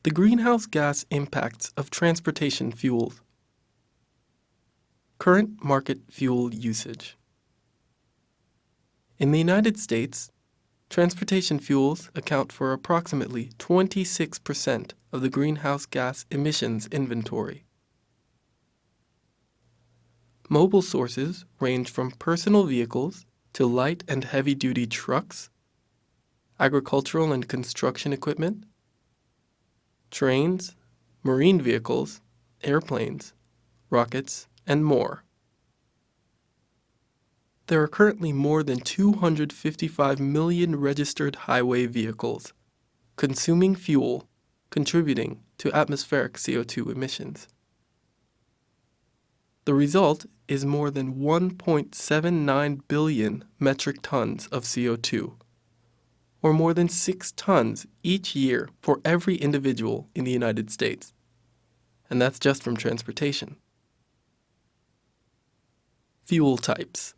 The greenhouse gas impacts of transportation fuels. Current market fuel usage. In the United States, transportation fuels account for approximately 26% of the greenhouse gas emissions inventory. Mobile sources range from personal vehicles to light and heavy-duty trucks, agricultural and construction equipment, trains, marine vehicles, airplanes, rockets, and more. There are currently more than 255 million registered highway vehicles, consuming fuel, contributing to atmospheric CO2 emissions. The result is more than 1.79 billion metric tons of CO2, or more than 6 tons each year for every individual in the United States. And that's just from transportation. Fuel types.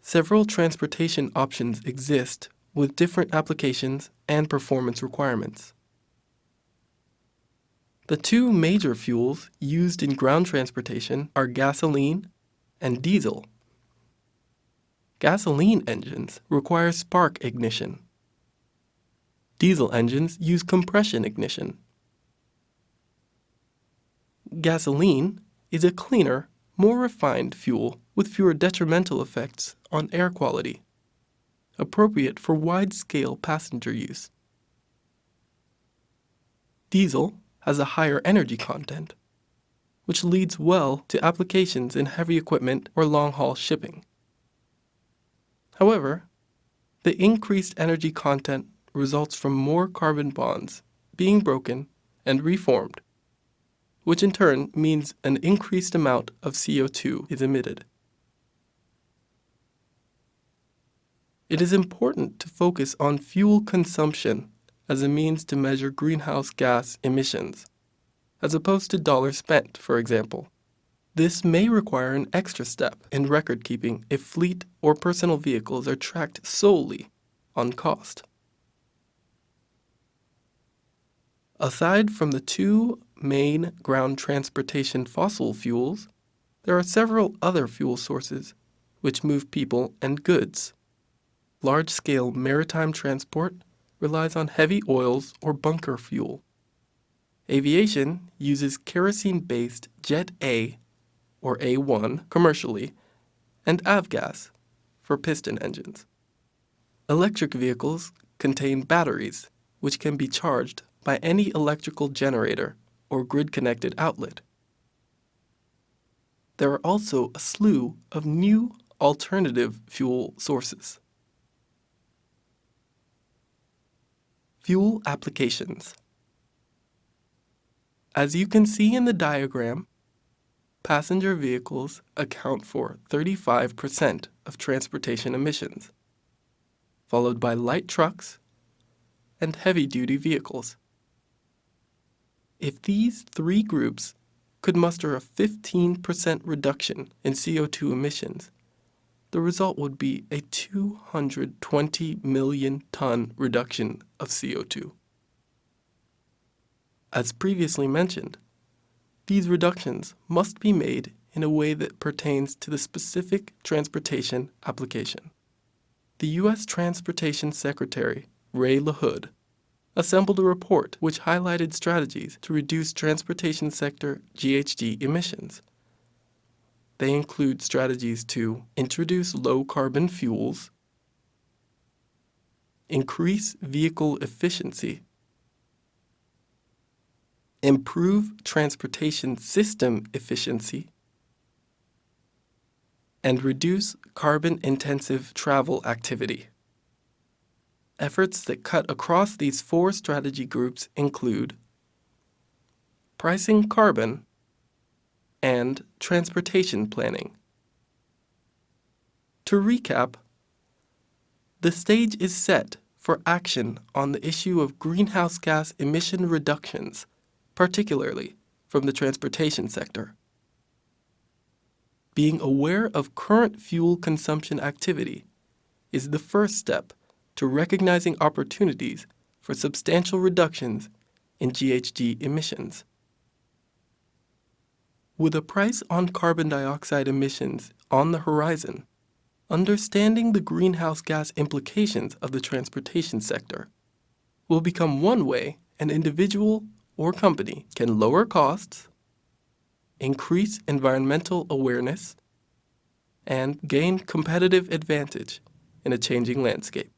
Several transportation options exist with different applications and performance requirements. The two major fuels used in ground transportation are gasoline and diesel. Gasoline engines require spark ignition. Diesel engines use compression ignition. Gasoline is a cleaner, more refined fuel with fewer detrimental effects on air quality, appropriate for wide-scale passenger use. Diesel has a higher energy content, which leads well to applications in heavy equipment or long-haul shipping. However, the increased energy content results from more carbon bonds being broken and reformed, which in turn means an increased amount of CO2 is emitted. It is important to focus on fuel consumption as a means to measure greenhouse gas emissions, as opposed to dollars spent, for example. This may require an extra step in record keeping if fleet or personal vehicles are tracked solely on cost. Aside from the two main ground transportation fossil fuels, there are several other fuel sources which move people and goods. Large-scale maritime transport relies on heavy oils or bunker fuel. Aviation uses kerosene-based Jet A or A1 commercially, and Avgas for piston engines. Electric vehicles contain batteries which can be charged by any electrical generator or grid-connected outlet. There are also a slew of new alternative fuel sources. Fuel applications. As you can see in the diagram, passenger vehicles account for 35% of transportation emissions, followed by light trucks and heavy-duty vehicles. If these three groups could muster a 15% reduction in CO2 emissions, the result would be a 220 million ton reduction of CO2. As previously mentioned, these reductions must be made in a way that pertains to the specific transportation application. The U.S. Transportation Secretary, Ray LaHood, assembled a report which highlighted strategies to reduce transportation sector GHG emissions. They include strategies to introduce low-carbon fuels, increase vehicle efficiency, improve transportation system efficiency, and reduce carbon-intensive travel activity. Efforts that cut across these four strategy groups include pricing carbon and transportation planning. To recap, the stage is set for action on the issue of greenhouse gas emission reductions, particularly from the transportation sector. Being aware of current fuel consumption activity is the first step to recognizing opportunities for substantial reductions in GHG emissions. With a price on carbon dioxide emissions on the horizon, understanding the greenhouse gas implications of the transportation sector will become one way an individual or company can lower costs, increase environmental awareness, and gain competitive advantage in a changing landscape.